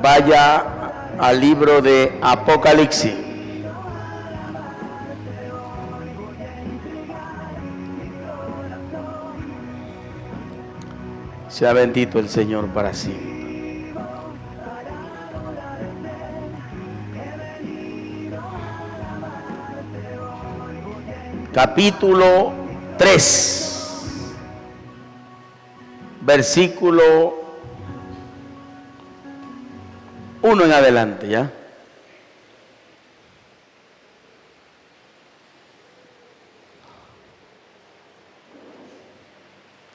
vaya al libro de Apocalipsis. Sea bendito el Señor para siempre. Capítulo 3, versículo 1 en adelante, ¿ya?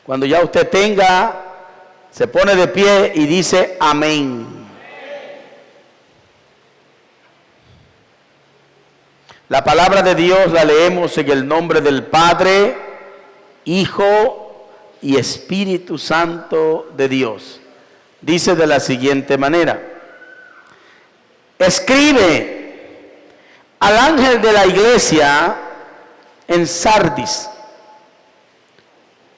Cuando ya usted tenga, se pone de pie y dice amén. La palabra de Dios la leemos en el nombre del Padre, Hijo y Espíritu Santo de Dios. Dice de la siguiente manera: escribe al ángel de la iglesia en Sardis,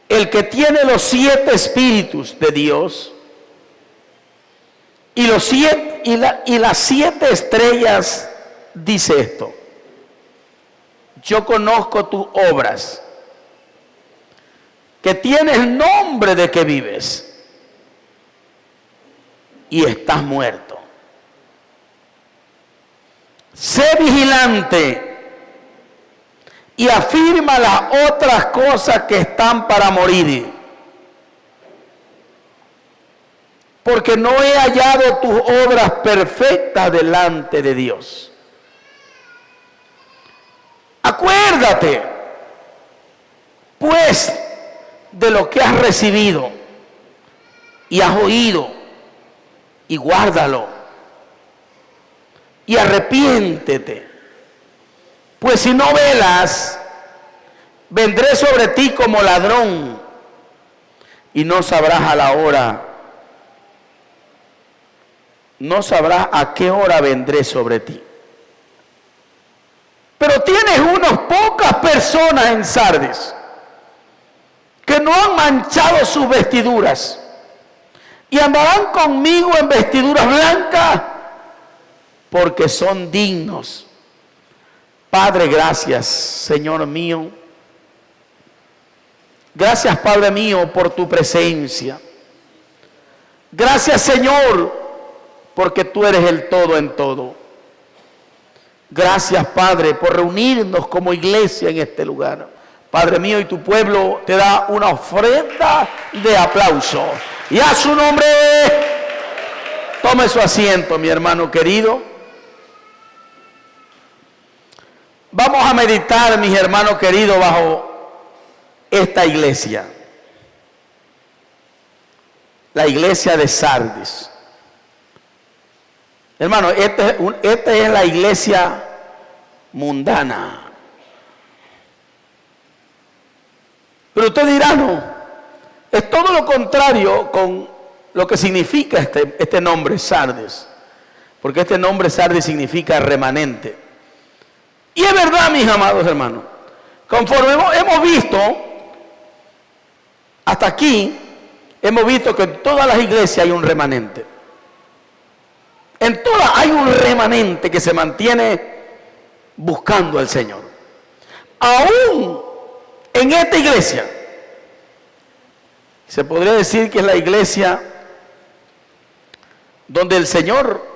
el que tiene los 7 espíritus de Dios y las 7 estrellas, dice esto: yo conozco tus obras, que tienes nombre de que vives y estás muerto. Sé vigilante y afirma las otras cosas que están para morir, porque no he hallado tus obras perfectas delante de Dios. Acuérdate, pues, de lo que has recibido y has oído, y guárdalo, y arrepiéntete. Pues si no velas, vendré sobre ti como ladrón, y no sabrás a la hora, no sabrás a qué hora vendré sobre ti. Pero tienes unas pocas personas en Sardis que no han manchado sus vestiduras y andarán conmigo en vestiduras blancas, porque son dignos. Padre, gracias, Señor mío. Gracias, Padre mío, por tu presencia. Gracias, Señor, porque tú eres el todo en todo. Gracias, Padre, por reunirnos como iglesia en este lugar. Padre mío, y tu pueblo te da una ofrenda de aplauso. Y a su nombre, tome su asiento, mi hermano querido. Vamos a meditar, mis hermanos queridos, bajo esta iglesia. La iglesia de Sardis. Hermano, esta es la iglesia mundana. Pero usted dirá, no, es todo lo contrario con lo que significa este nombre, Sardis. Porque este nombre, Sardis, significa remanente. Y es verdad, mis amados hermanos, conforme hemos visto, hasta aquí, hemos visto que en todas las iglesias hay un remanente. En todas hay un remanente que se mantiene buscando al Señor. Aún en esta iglesia, se podría decir que es la iglesia donde el Señor,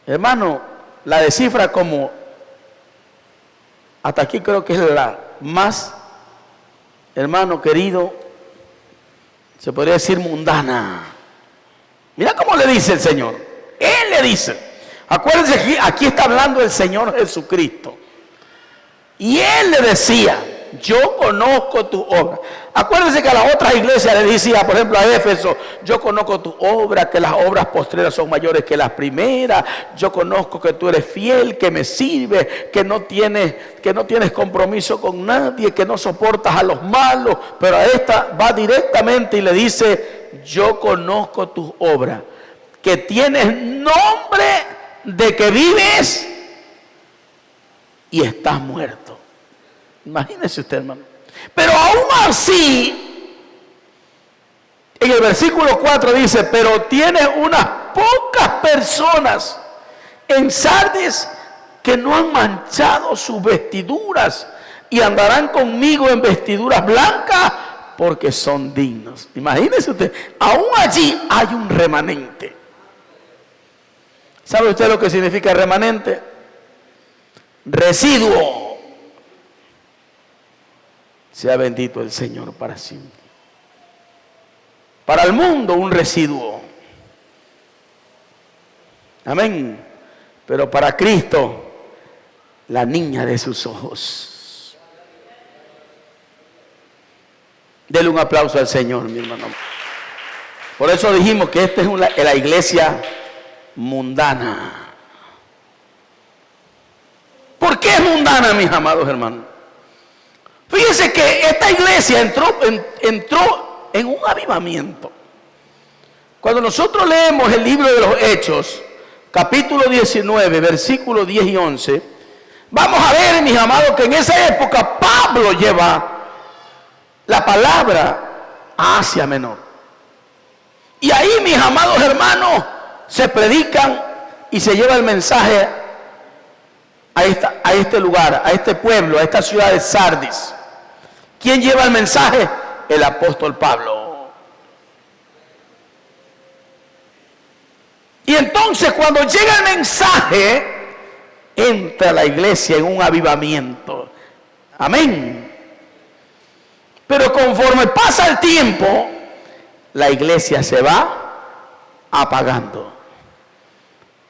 hermano, la descifra como, hasta aquí creo que es la más, hermano querido, se podría decir mundana. Mira cómo le dice el Señor. Él le dice, acuérdense, aquí está hablando el Señor Jesucristo. Y Él le decía, yo conozco tu obra. Acuérdense que a las otras iglesias le decía, por ejemplo a Éfeso, yo conozco tu obra, que las obras postreras son mayores que las primeras. Yo conozco que tú eres fiel, que me sirves, que no tienes compromiso con nadie, que no soportas a los malos. Pero a esta va directamente y le dice, yo conozco tus obras, que tienes nombre de que vives y estás muerto. Imagínese usted, hermano. Pero aún así, en el versículo 4 dice, pero tienes unas pocas personas en Sardis que no han manchado sus vestiduras y andarán conmigo en vestiduras blancas porque son dignos. Imagínese usted, aún allí hay un remanente. ¿Sabe usted lo que significa remanente? Residuo. Sea bendito el Señor para siempre. Para el mundo un residuo. Amén. Pero para Cristo, la niña de sus ojos. Dele un aplauso al Señor, mi hermano. Por eso dijimos que esta es la iglesia mundana. ¿Por qué es mundana, mis amados hermanos? Fíjense que esta iglesia entró en un avivamiento. Cuando nosotros leemos el libro de los Hechos, capítulo 19, versículos 10 y 11, vamos a ver, mis amados, que en esa época Pablo lleva la palabra a Asia Menor. Y ahí, mis amados hermanos, se predican y se lleva el mensaje a este lugar, a este pueblo, a esta ciudad de Sardis. ¿Quién lleva el mensaje? El apóstol Pablo. Y entonces cuando llega el mensaje, entra la iglesia en un avivamiento. Amén. Pero conforme pasa el tiempo, la iglesia se va apagando.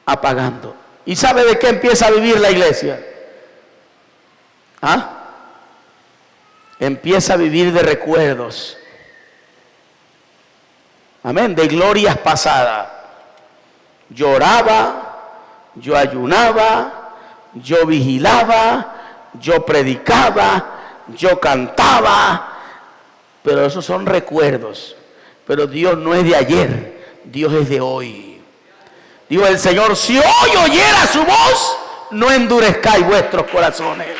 Apagando. ¿Y sabe de qué empieza a vivir la iglesia? ¿Ah? Empieza a vivir de recuerdos. Amén. De glorias pasadas. Lloraba, yo ayunaba, yo vigilaba, yo predicaba, yo cantaba. Pero esos son recuerdos. Pero Dios no es de ayer, Dios es de hoy. Dijo el Señor: si hoy oyera su voz, no endurezcáis vuestros corazones.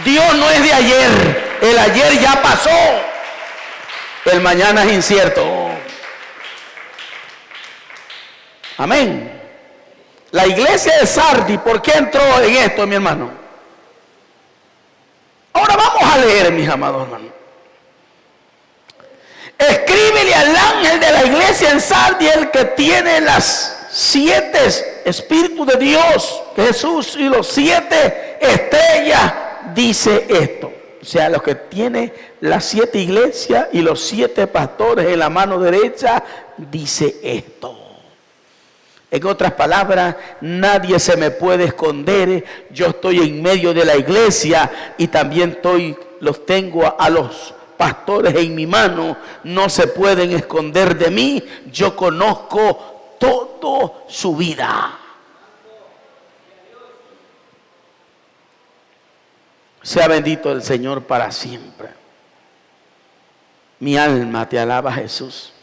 Dios no es de ayer, el ayer ya pasó, el mañana es incierto. Amén. La iglesia de Sardis, ¿por qué entró en esto, mi hermano? Ahora vamos a leer, mis amados hermanos. Escríbele al ángel de la iglesia en Sardis, el que tiene las 7 espíritus de Dios, Jesús, y los 7 estrellas, dice esto. O sea, los que tiene las 7 iglesias y los 7 pastores en la mano derecha, dice esto. En otras palabras, nadie se me puede esconder. Yo estoy en medio de la iglesia y también los tengo a los pastores en mi mano. No se pueden esconder de mí. Yo conozco toda su vida. Sea bendito el Señor para siempre. Mi alma te alaba, Jesús.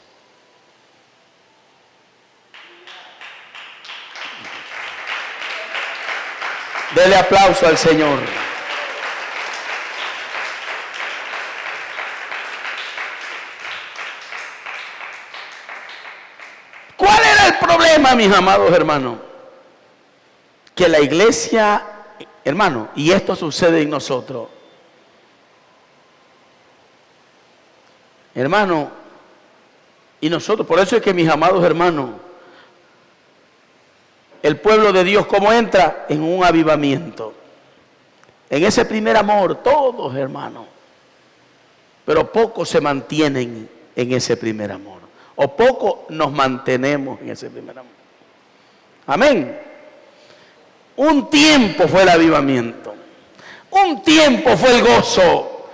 Dele aplauso al Señor. ¿Cuál era el problema, mis amados hermanos? Que la iglesia, hermano, y esto sucede en nosotros. Hermano, y nosotros, por eso es que, mis amados hermanos, el pueblo de Dios, ¿cómo entra? En un avivamiento. En ese primer amor, todos, hermanos. Pero pocos se mantienen en ese primer amor. O pocos nos mantenemos en ese primer amor. Amén. Un tiempo fue el avivamiento. Un tiempo fue el gozo.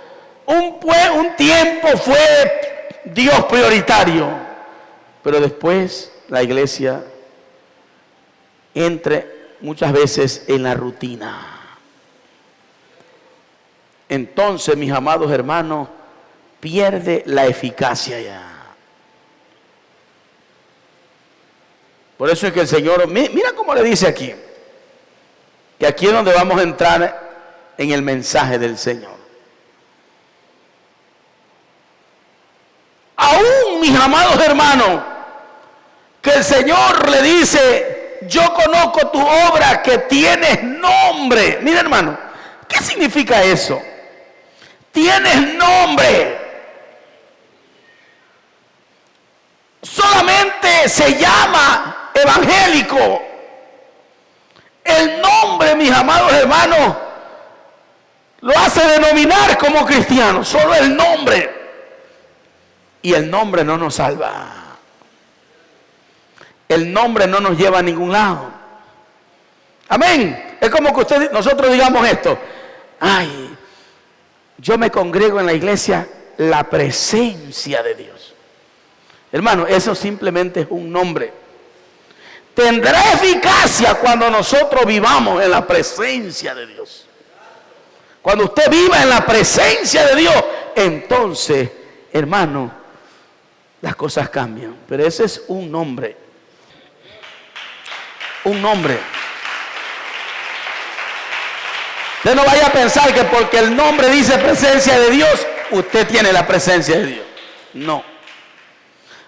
Un tiempo fue Dios prioritario. Pero después la iglesia entre muchas veces en la rutina. Entonces, mis amados hermanos, pierde la eficacia ya. Por eso es que el Señor, mira cómo le dice aquí, que aquí es donde vamos a entrar en el mensaje del Señor. Aún mis amados hermanos, que el Señor le dice, yo conozco tu obra, que tienes nombre. Mira, hermano, ¿qué significa eso? Tienes nombre. Solamente se llama evangélico. El nombre, mis amados hermanos, lo hace denominar como cristiano. Solo el nombre. Y el nombre no nos salva. El nombre no nos lleva a ningún lado. Amén. Es como que nosotros digamos esto. Ay, yo me congrego en la iglesia, la presencia de Dios. Hermano, eso simplemente es un nombre. Tendrá eficacia cuando nosotros vivamos en la presencia de Dios. Cuando usted viva en la presencia de Dios, entonces, hermano, las cosas cambian. Pero ese es un nombre. Un nombre. Usted no vaya a pensar que porque el nombre dice presencia de Dios, usted tiene la presencia de Dios. No.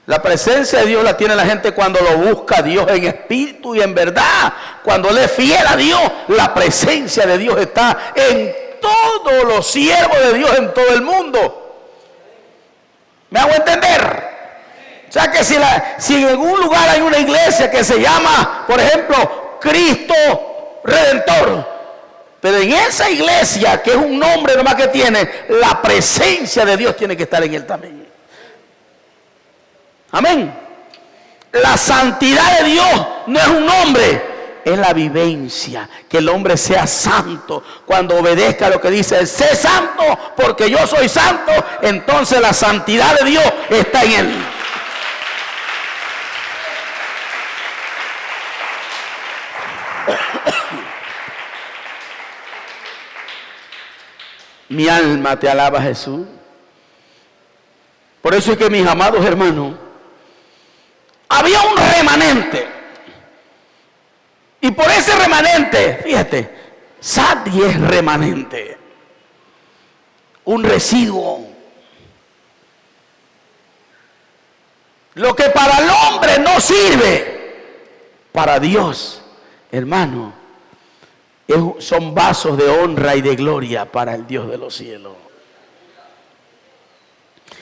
La presencia de Dios la tiene la gente cuando lo busca a Dios en espíritu y en verdad. Cuando le es fiel a Dios, la presencia de Dios está en todos los siervos de Dios en todo el mundo. ¿Me hago entender? O sea que si en algún lugar hay una iglesia que se llama, por ejemplo, Cristo Redentor, pero en esa iglesia, que es un nombre nomás que tiene, la presencia de Dios tiene que estar en él también. Amén. La santidad de Dios no es un nombre, es la vivencia. Que el hombre sea santo. Cuando obedezca lo que dice, sé santo porque yo soy santo, entonces la santidad de Dios está en él. Mi alma te alaba, Jesús. Por eso es que, mis amados hermanos, había un remanente. Y por ese remanente, fíjate, Sadi es remanente. Un residuo. Lo que para el hombre no sirve, para Dios, hermano, son vasos de honra y de gloria para el Dios de los cielos.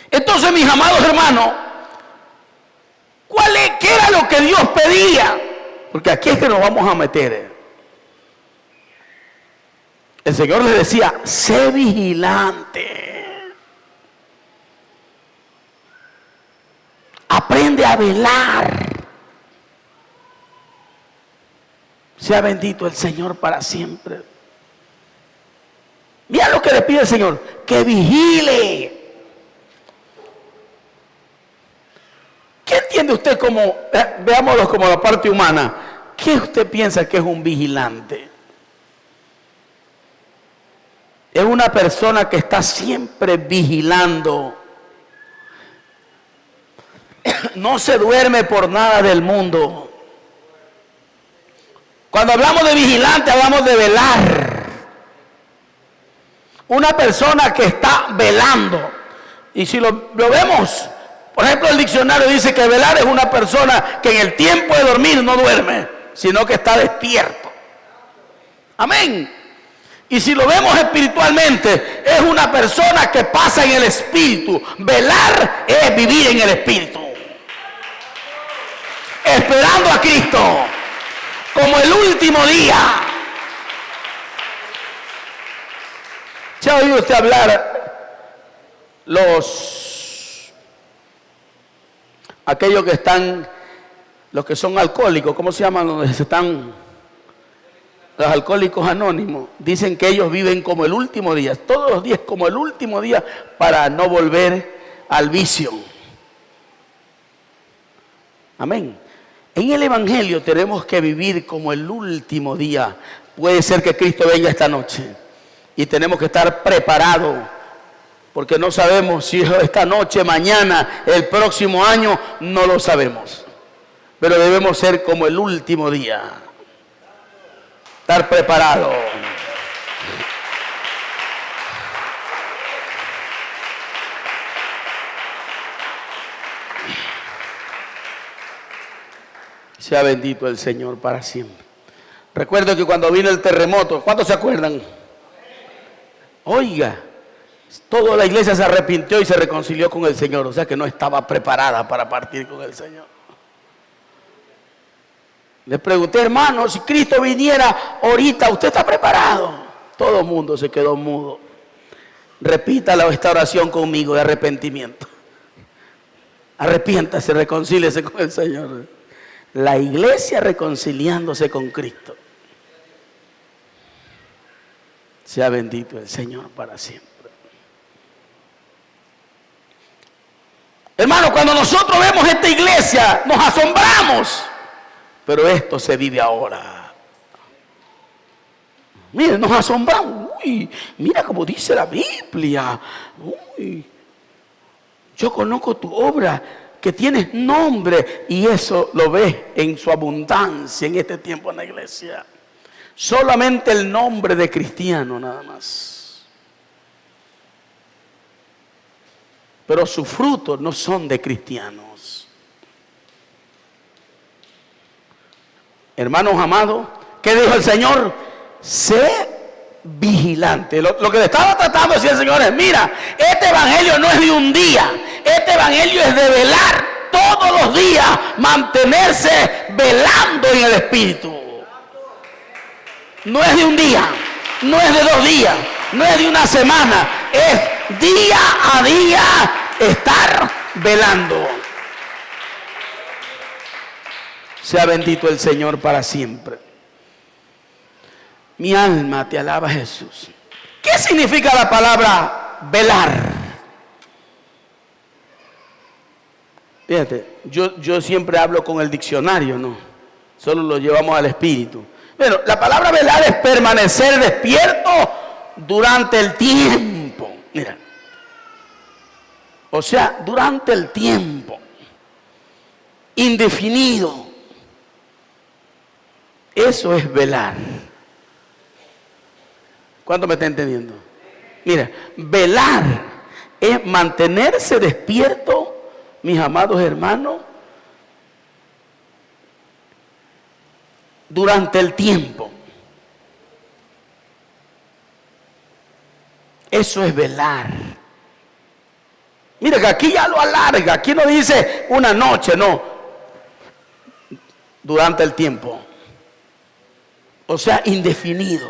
Entonces, mis amados hermanos, ¿qué era lo que Dios pedía? Porque aquí es que nos vamos a meter. El Señor les decía, sé vigilante. Aprende a velar. Sea bendito el Señor para siempre. Mira lo que le pide el Señor, que vigile. ¿Qué entiende usted como, veámoslo como la parte humana, qué usted piensa que es un vigilante? Es una persona que está siempre vigilando. No se duerme por nada del mundo. Cuando hablamos de vigilante, hablamos de velar. Una persona que está velando. Y si lo vemos, por ejemplo, el diccionario dice que velar es una persona que en el tiempo de dormir no duerme, sino que está despierto. Amén. Y si lo vemos espiritualmente, es una persona que pasa en el espíritu. Velar es vivir en el espíritu, esperando a Cristo como el último día. ¿Se ha oído usted hablar aquellos que están, los que son alcohólicos, ¿cómo se llaman? Donde están los alcohólicos anónimos. Dicen que ellos viven como el último día, todos los días como el último día, para no volver al vicio. Amén. En el Evangelio tenemos que vivir como el último día. Puede ser que Cristo venga esta noche y tenemos que estar preparados, porque no sabemos si esta noche, mañana, el próximo año, no lo sabemos. Pero debemos ser como el último día. Estar preparados. Sea bendito el Señor para siempre. Recuerdo que cuando vino el terremoto, ¿cuántos se acuerdan? Oiga, toda la iglesia se arrepintió y se reconcilió con el Señor. O sea que no estaba preparada para partir con el Señor. Le pregunté, hermano, si Cristo viniera ahorita, ¿usted está preparado? Todo el mundo se quedó mudo. Repita esta oración conmigo de arrepentimiento. Arrepiéntase, reconcíliese con el Señor. La iglesia reconciliándose con Cristo. Sea bendito el Señor para siempre. Hermano, cuando nosotros vemos esta iglesia, nos asombramos. Pero esto se vive ahora. Miren, nos asombramos. Uy, mira como dice la Biblia. Uy, yo conozco tu obra, que tienes nombre, y eso lo ves en su abundancia en este tiempo en la iglesia. Solamente el nombre de cristiano nada más. Pero sus frutos no son de cristianos. Hermanos amados, ¿qué dijo el Señor? Sé vigilante. Lo que le estaba tratando de decir el Señor es, mira, este evangelio no es de un día. Este evangelio es de velar todos los días, mantenerse velando en el Espíritu. No es de un día, no es de 2 días, no es de una semana, es día a día estar velando. Sea bendito el Señor para siempre. Mi alma te alaba, Jesús. ¿Qué significa la palabra velar? Fíjate, yo siempre hablo con el diccionario, ¿no? Solo lo llevamos al espíritu. Bueno, la palabra velar es permanecer despierto durante el tiempo. Mira. O sea, durante el tiempo. Indefinido. Eso es velar. ¿Cuánto me está entendiendo? Mira, velar es mantenerse despierto, mis amados hermanos, durante el tiempo. Eso es velar. Mira que aquí ya lo alarga, aquí no dice una noche, no. Durante el tiempo. O sea, indefinido.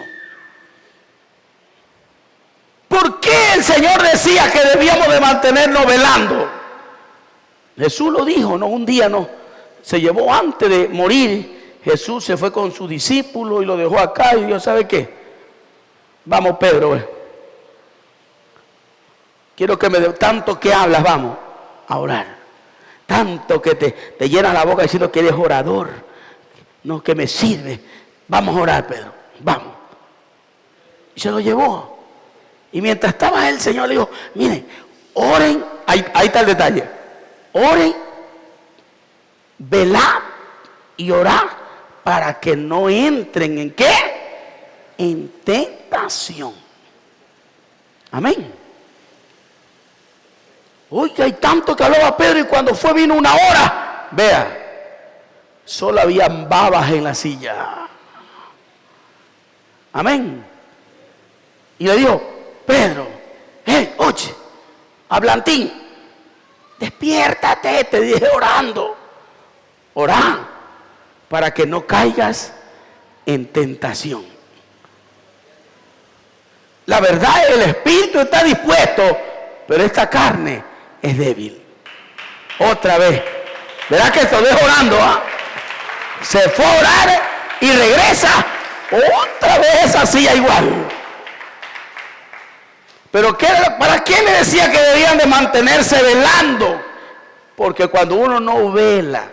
¿Por qué el Señor decía que debíamos de mantenernos velando? Jesús lo dijo, no, un día no. Se llevó antes de morir. Jesús se fue con su discípulo y lo dejó acá y dijo, ¿sabe qué? Vamos, Pedro, quiero que me dé tanto que hablas, vamos a orar. Tanto que te llenas la boca diciendo que eres orador. No, que me sirve. Vamos a orar, Pedro, vamos. Y se lo llevó. Y mientras estaba el Señor le dijo, miren, oren, ahí está el detalle. Oren, velad y orad para que no entren en ¿qué? En tentación. Amén. Oiga, hay tanto que hablaba Pedro y cuando vino 1 hora, vea, solo habían babas en la silla. Amén. Y le dijo, Pedro, oye, hablantín, despiértate, te dije orando. Orá para que no caigas en tentación. La verdad, el espíritu está dispuesto, pero esta carne es débil. Otra vez, ¿verdad que estoy orando? Se fue a orar y regresa otra vez esa silla igual. Pero ¿para qué le decía que debían de mantenerse velando? Porque cuando uno no vela,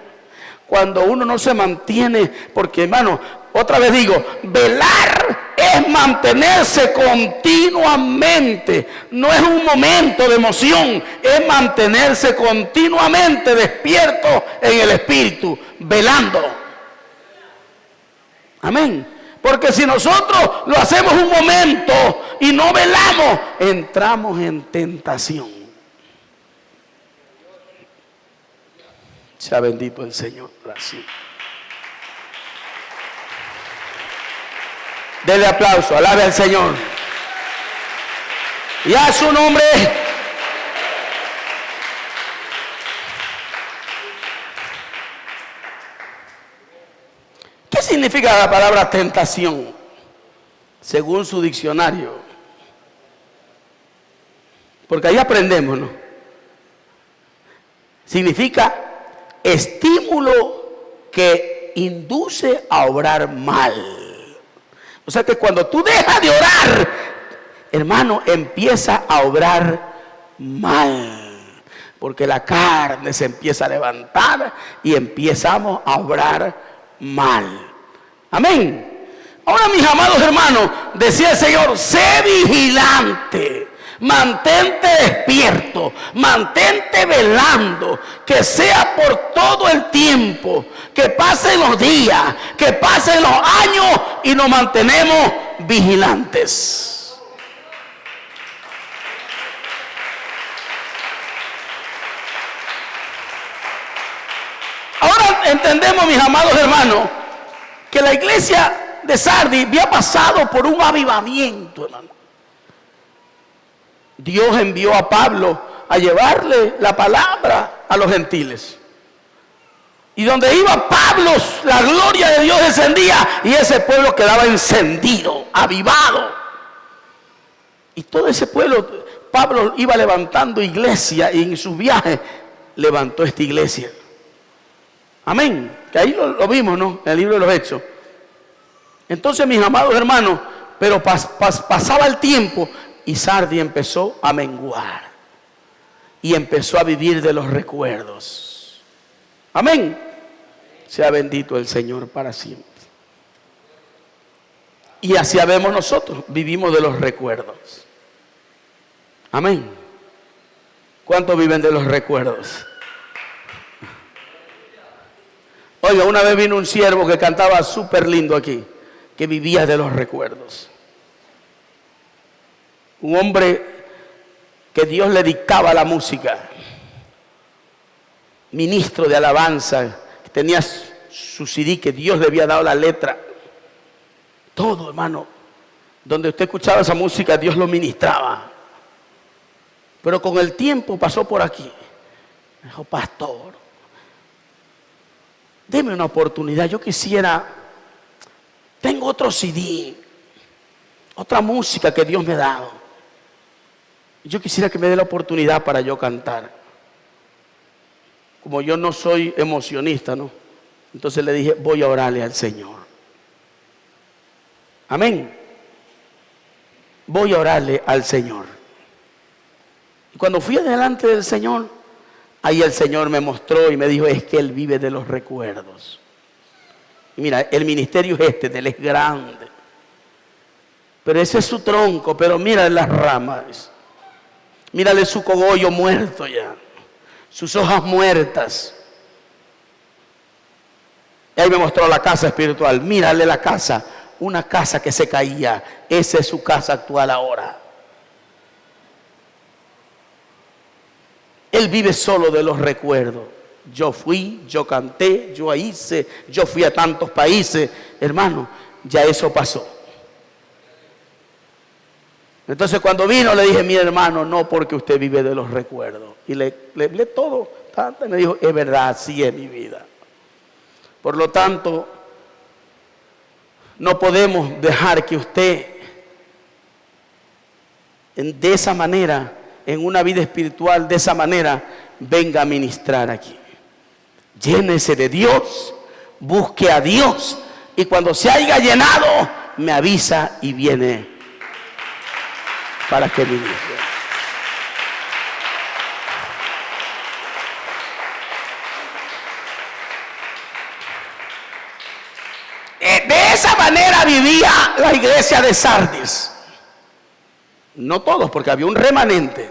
cuando uno no se mantiene, porque hermano, otra vez digo, velar es mantenerse continuamente, no es un momento de emoción, es mantenerse continuamente despierto en el espíritu, velando. Amén. Porque si nosotros lo hacemos un momento y no velamos, entramos en tentación. Sea bendito el Señor. Gracias. Dele aplauso, alabe al Señor. Y a su nombre. ¿Qué significa la palabra tentación? Según su diccionario. Porque ahí aprendemos, ¿no? Significa estímulo que induce a obrar mal. O sea que cuando tú dejas de orar, hermano, empieza a obrar mal. Porque la carne se empieza a levantar y empezamos a obrar mal. Amén. Ahora, mis amados hermanos, decía el Señor, sé vigilante, mantente despierto, mantente velando, que sea por todo el tiempo, que pasen los días, que pasen los años y nos mantenemos vigilantes. Ahora entendemos, mis amados hermanos, que la iglesia de Sardis había pasado por un avivamiento, hermano. Dios envió a Pablo a llevarle la palabra a los gentiles. Y donde iba Pablo, la gloria de Dios descendía y ese pueblo quedaba encendido, avivado. Y todo ese pueblo, Pablo iba levantando iglesia y en sus viajes levantó esta iglesia. Amén. Que ahí lo vimos, ¿no? En el libro de los Hechos. Entonces, mis amados hermanos, pero pasaba el tiempo y Sardis empezó a menguar y empezó a vivir de los recuerdos. Amén. Sea bendito el Señor para siempre. Y así vemos nosotros, vivimos de los recuerdos. Amén. ¿Cuántos viven de los recuerdos? Oiga, una vez vino un siervo que cantaba súper lindo aquí, que vivía de los recuerdos. Un hombre que Dios le dictaba la música, ministro de alabanza, que tenía su CD, que Dios le había dado la letra. Todo, hermano, donde usted escuchaba esa música, Dios lo ministraba. Pero con el tiempo pasó por aquí. Me dijo, pastor, deme una oportunidad, yo quisiera, tengo otro CD, otra música que Dios me ha dado. Yo quisiera que me dé la oportunidad para yo cantar. Como yo no soy emocionista, ¿no? Entonces le dije, voy a orarle al Señor. Amén. Voy a orarle al Señor. Y cuando fui delante del Señor, ahí el Señor me mostró y me dijo, es que Él vive de los recuerdos. Y mira, el ministerio es este, Él es grande. Pero ese es su tronco, pero mira las ramas. Mírale su cogollo muerto ya, sus hojas muertas. Y ahí me mostró la casa espiritual. Mírale la casa, una casa que se caía. Esa es su casa actual ahora. Él vive solo de los recuerdos. Yo fui, yo canté, yo hice, yo fui a tantos países. Hermano, ya eso pasó. Entonces cuando vino le dije, mi hermano, no, porque usted vive de los recuerdos. Y le hablé todo. Y me dijo, es verdad, así es mi vida. Por lo tanto, no podemos dejar que usted de esa manera, en una vida espiritual de esa manera, venga a ministrar aquí. Llénese de Dios, busque a Dios y cuando se haya llenado, me avisa y viene para que ministre. De esa manera vivía la iglesia de Sardis. No todos, porque había un remanente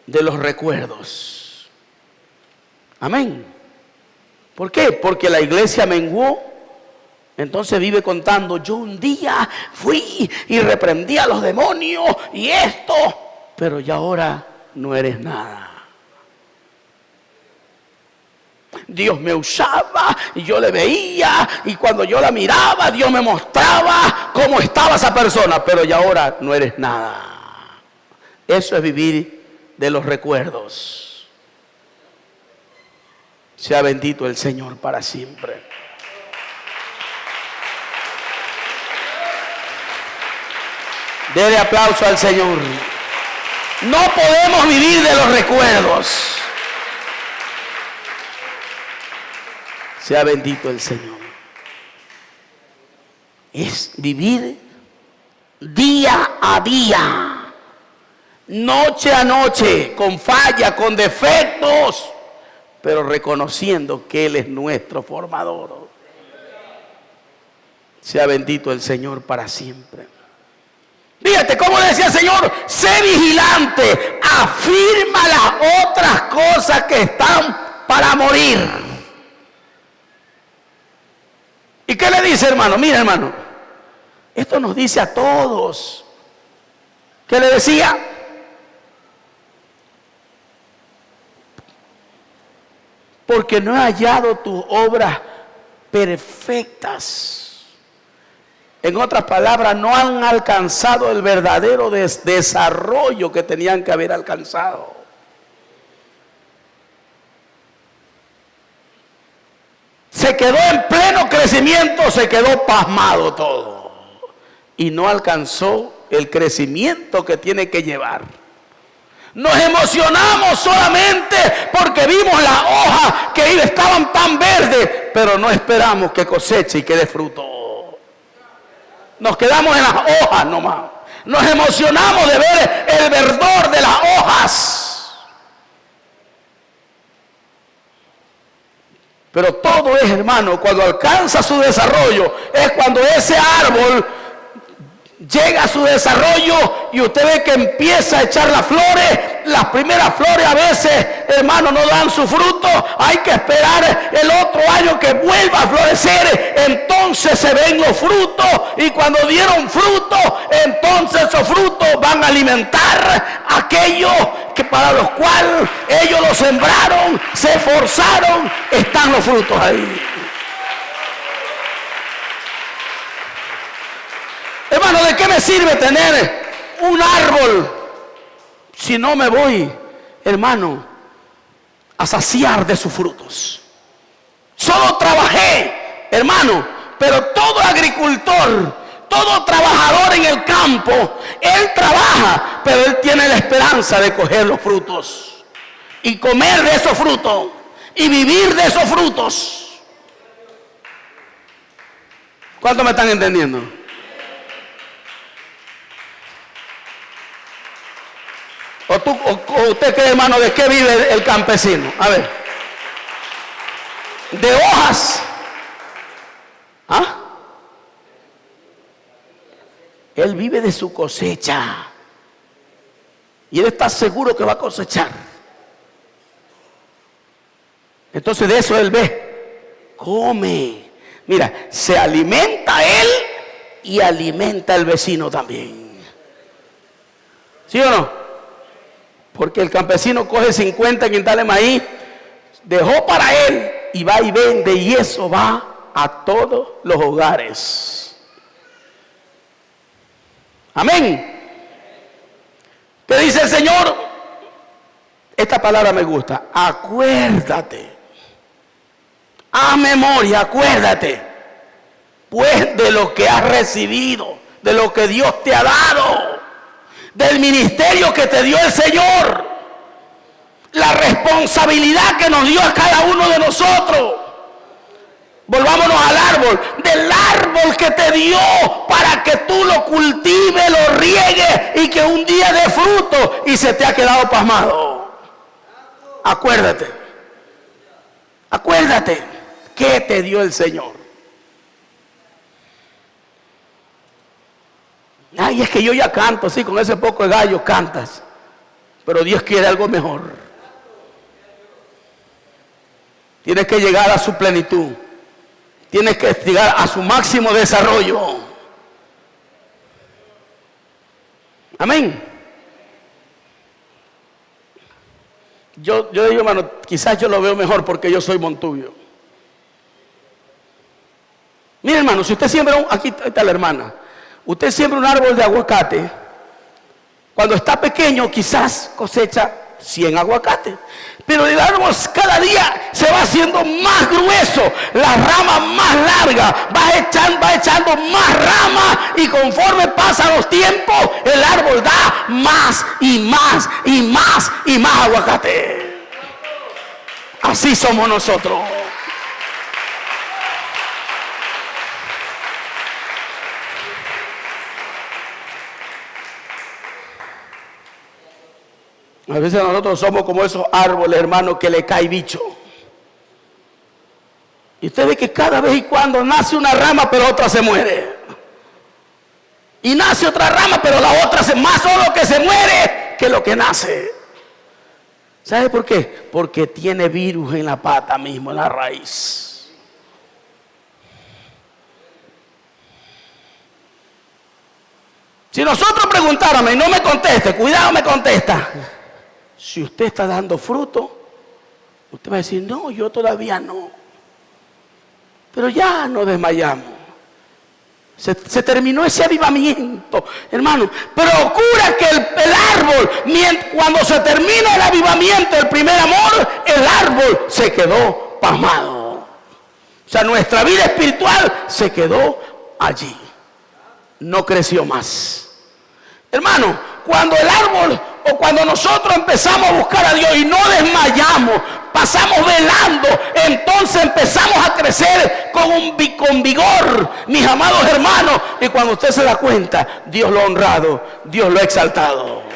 de los recuerdos. Amén. ¿Por qué? Porque la iglesia menguó. Entonces vive contando, yo un día fui y reprendí a los demonios y esto, pero ya ahora no eres nada. Dios me usaba y yo le veía, y cuando yo la miraba, Dios me mostraba cómo estaba esa persona, pero ya ahora no eres nada. Eso es vivir de los recuerdos. Sea bendito el Señor para siempre. Dele aplauso al Señor. No podemos vivir de los recuerdos. Sea bendito el Señor. Es vivir día a día, noche a noche, con falla, con defectos, pero reconociendo que Él es nuestro formador. Sea bendito el Señor para siempre. Fíjate cómo decía el Señor: sé vigilante, afirma las otras cosas que están para morir. ¿Y qué le dice, hermano? Mira, hermano, esto nos dice a todos. ¿Qué le decía? Porque no he hallado tus obras perfectas. En otras palabras, no han alcanzado el verdadero desarrollo que tenían que haber alcanzado. Se quedó en pleno crecimiento, se quedó pasmado todo. Y no alcanzó el crecimiento que tiene que llevar. Nos emocionamos solamente porque vimos las hojas que estaban tan verdes, pero no esperamos que coseche y que dé fruto. Nos quedamos en las hojas nomás. Nos emocionamos de ver el verdor de las hojas. Pero todo es, hermano, cuando alcanza su desarrollo, es cuando ese árbol llega a su desarrollo y usted ve que empieza a echar las flores. Las primeras flores a veces, hermano, no dan su fruto. Hay que esperar el otro año que vuelva a florecer. Entonces se ven los frutos, y cuando dieron fruto, entonces esos frutos van a alimentar aquellos que para los cuales ellos lo sembraron, se esforzaron. Están los frutos ahí. Hermano, ¿de qué me sirve tener un árbol si no me voy, hermano, a saciar de sus frutos? Solo trabajé, hermano, pero todo agricultor, todo trabajador en el campo, él trabaja, pero él tiene la esperanza de coger los frutos y comer de esos frutos y vivir de esos frutos. ¿Cuántos me están entendiendo? ¿O usted cree, hermano, de qué vive el campesino? A ver. De hojas. ¿Ah? Él vive de su cosecha. Y él está seguro que va a cosechar. Entonces de eso él ve. Come. Mira, se alimenta él y alimenta al vecino también. ¿Sí o no? Porque el campesino coge 50 quintales de maíz, dejó para él y va y vende, y eso va a todos los hogares. Amén. ¿Qué dice el Señor? Esta palabra me gusta. Acuérdate. A memoria, acuérdate. Pues de lo que has recibido, de lo que Dios te ha dado, del ministerio que te dio el Señor, la responsabilidad que nos dio a cada uno de nosotros. Volvámonos al árbol, del árbol que te dio para que tú lo cultives, lo riegues y que un día dé fruto, y se te ha quedado pasmado. Acuérdate, acuérdate que te dio el Señor. Ay, es que yo ya canto, sí, con ese poco de gallo cantas, pero Dios quiere algo mejor. Tienes que llegar a su plenitud. Tienes que llegar a su máximo desarrollo. Amén. Yo digo, hermano, quizás yo lo veo mejor porque yo soy Montubio. Mire, hermano, si usted siembra aquí está la hermana. Usted siembra un árbol de aguacate. Cuando está pequeño, quizás cosecha 100 aguacates. Pero el árbol cada día se va haciendo más grueso, la rama más larga, va echando más ramas, y conforme pasan los tiempos, el árbol da más y más y más y más aguacate. Así somos nosotros. A veces nosotros somos como esos árboles, hermano, que le cae bicho. Y usted ve que cada vez y cuando nace una rama, pero otra se muere. Y nace otra rama, pero la otra más solo que se muere que lo que nace. ¿Sabe por qué? Porque tiene virus en la pata mismo, en la raíz. Si nosotros preguntáramos y no me conteste, cuidado, me contesta. Si usted está dando fruto, usted va a decir, no, yo todavía no. Pero ya nos desmayamos. Se terminó ese avivamiento, hermano. Procura que el árbol, cuando se termina el avivamiento, el primer amor, el árbol se quedó pasmado. O sea, nuestra vida espiritual se quedó allí. No creció más. Hermano, cuando el árbol o cuando nosotros empezamos a buscar a Dios y no desmayamos, pasamos velando, entonces empezamos a crecer con vigor, mis amados hermanos. Y cuando usted se da cuenta, Dios lo ha honrado, Dios lo ha exaltado.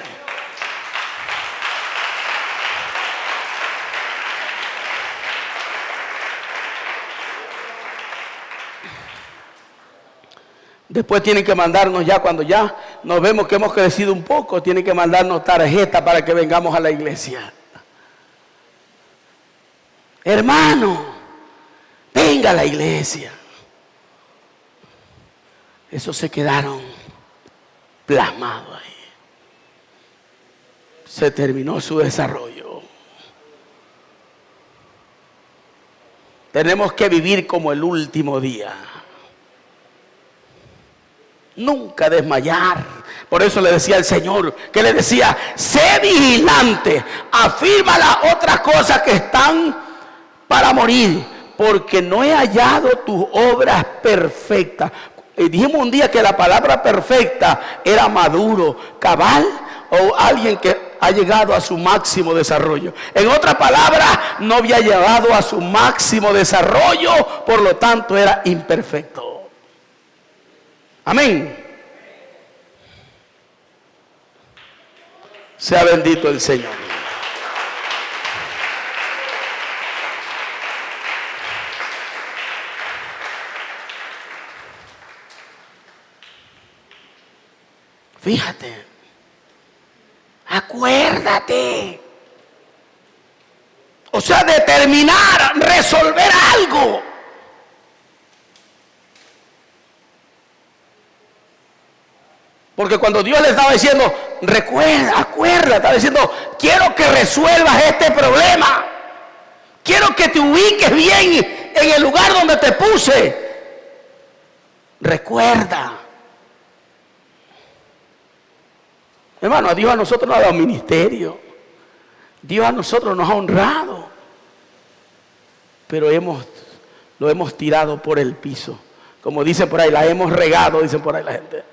Después tienen que mandarnos, ya cuando ya nos vemos que hemos crecido un poco, tienen que mandarnos tarjeta para que vengamos a la iglesia. Hermano, venga a la iglesia. Eso se quedaron plasmados ahí. Se terminó su desarrollo. Tenemos que vivir como el último día. Nunca desmayar. Por eso le decía el Señor, que le decía, sé vigilante, afirma las otras cosas que están para morir, porque no he hallado tus obras perfectas. Y dijimos un día que la palabra perfecta era maduro, cabal, o alguien que ha llegado a su máximo desarrollo. En otras palabras, no había llegado a su máximo desarrollo, por lo tanto era imperfecto. Amén. Sea bendito el Señor. Fíjate. Acuérdate. O sea, determinar, resolver algo. Porque cuando Dios le estaba diciendo, recuerda, acuerda, estaba diciendo, quiero que resuelvas este problema. Quiero que te ubiques bien en el lugar donde te puse. Recuerda. Hermano, a Dios a nosotros nos ha dado ministerio. Dios a nosotros nos ha honrado. Pero lo hemos tirado por el piso. Como dicen por ahí, la hemos regado, dicen por ahí la gente.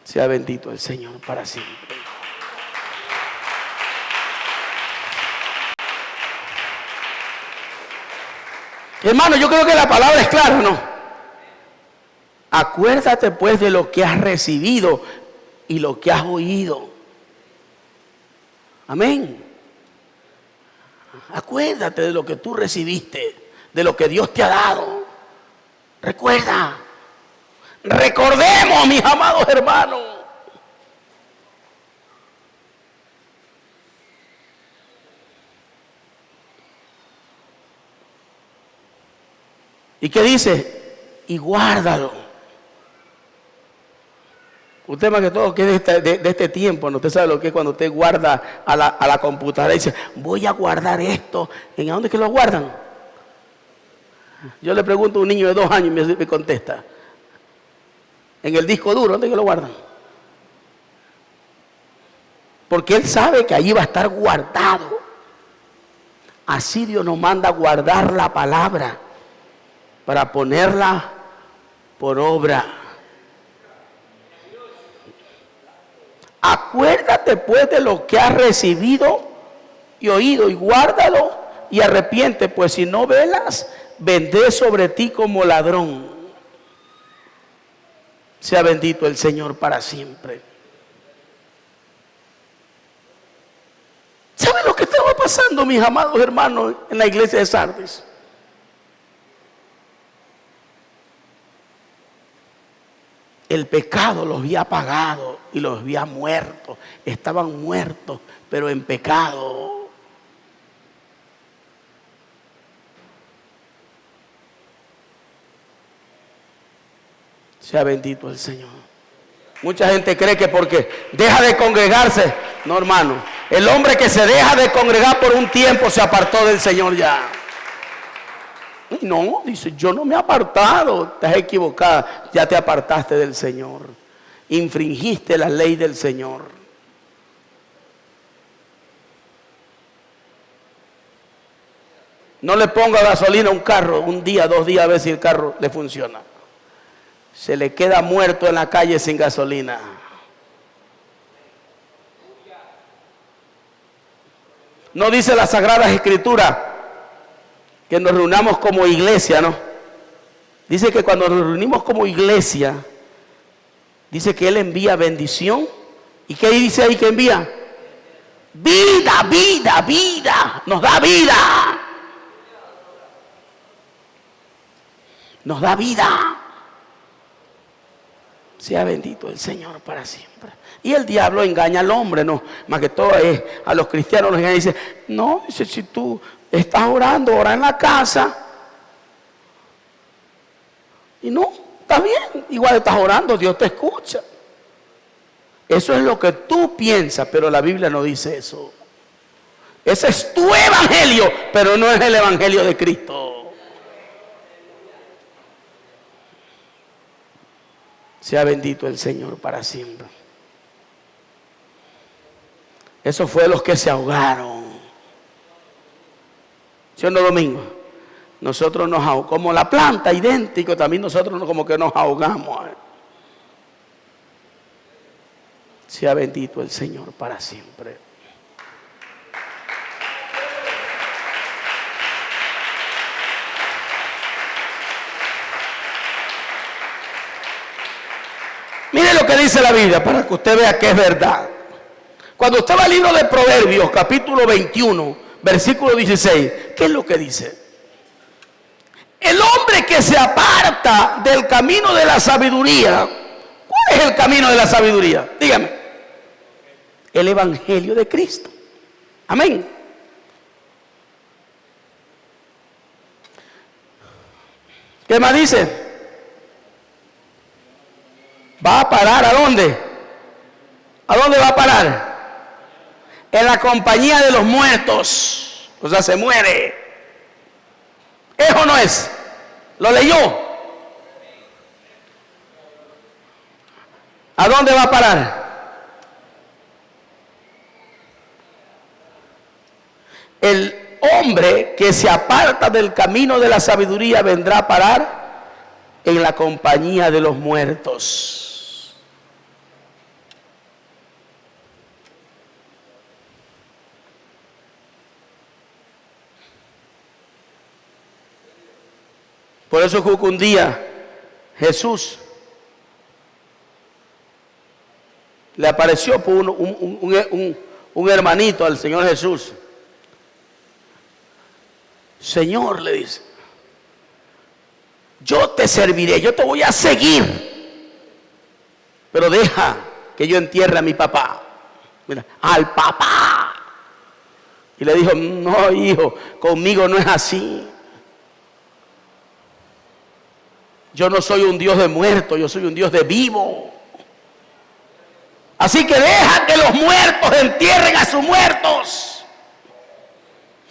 Sea bendito el Señor para siempre. Hermano, yo creo que la palabra es clara, ¿no? Acuérdate pues de lo que has recibido y lo que has oído. Amén. Acuérdate de lo que tú recibiste, de lo que Dios te ha dado. Recuerda. Recordemos, mis amados hermanos. ¿Y qué dice? Y guárdalo. Usted más que todo que es de este tiempo, ¿no? Usted sabe lo que es cuando usted guarda a la computadora y dice, voy a guardar esto. ¿En dónde es que lo guardan? Yo le pregunto a un niño de 2 años y me contesta. En el disco duro, ¿dónde es que lo guardan? Porque él sabe que allí va a estar guardado. Así Dios nos manda a guardar la palabra para ponerla por obra. Acuérdate pues de lo que has recibido y oído y guárdalo y arrepiente, pues si no velas, vendré sobre ti como ladrón. Sea bendito el Señor para siempre. ¿Saben lo que estaba pasando, mis amados hermanos, en la iglesia de Sardis? El pecado los había apagado y los había muerto. Estaban muertos, pero en pecado. Sea bendito el Señor. Mucha gente cree que porque deja de congregarse. No, hermano. El hombre que se deja de congregar por un tiempo se apartó del Señor ya. Y no, dice, yo no me he apartado. Estás equivocada, ya te apartaste del Señor. Infringiste la ley del Señor. No le ponga gasolina a un carro un día, 2 días, a ver si el carro le funciona. Se le queda muerto en la calle sin gasolina. No dice las Sagradas Escrituras que nos reunamos como iglesia, ¿no? Dice que cuando nos reunimos como iglesia, dice que Él envía bendición. ¿Y qué dice ahí que envía? Vida, vida, vida. Nos da vida. Nos da vida. Sea bendito el Señor para siempre. Y el diablo engaña al hombre, no, más que todo es a los cristianos los engaña y dice, no, dice, si tú estás orando, ora en la casa. Y no, está bien, igual estás orando, Dios te escucha. Eso es lo que tú piensas, pero la Biblia no dice eso. Ese es tu evangelio, pero no es el evangelio de Cristo. Sea bendito el Señor para siempre. Eso fue los que se ahogaron. ¿Sí o no, Domingo? Nosotros nos ahogamos, como la planta, idéntico, también nosotros como que nos ahogamos. Sea bendito el Señor para siempre. Mire lo que dice la Biblia para que usted vea que es verdad. Cuando usted va al libro de Proverbios, capítulo 21, versículo 16, ¿qué es lo que dice? El hombre que se aparta del camino de la sabiduría. ¿Cuál es el camino de la sabiduría? Dígame. El evangelio de Cristo. Amén. ¿Qué más dice? ¿Va a parar a dónde? ¿A dónde va a parar? En la compañía de los muertos. O sea, se muere. ¿Es o no es? ¿Lo leyó? ¿A dónde va a parar? El hombre que se aparta del camino de la sabiduría vendrá a parar en la compañía de los muertos. Por eso que un día Jesús le apareció por un hermanito al Señor Jesús. Señor, le dice, yo te serviré, yo te voy a seguir, pero deja que yo entierre a mi papá. Mira, al papá. Y le dijo, no, hijo, conmigo no es así. Yo no soy un Dios de muertos, yo soy un Dios de vivo. Así que deja que los muertos entierren a sus muertos.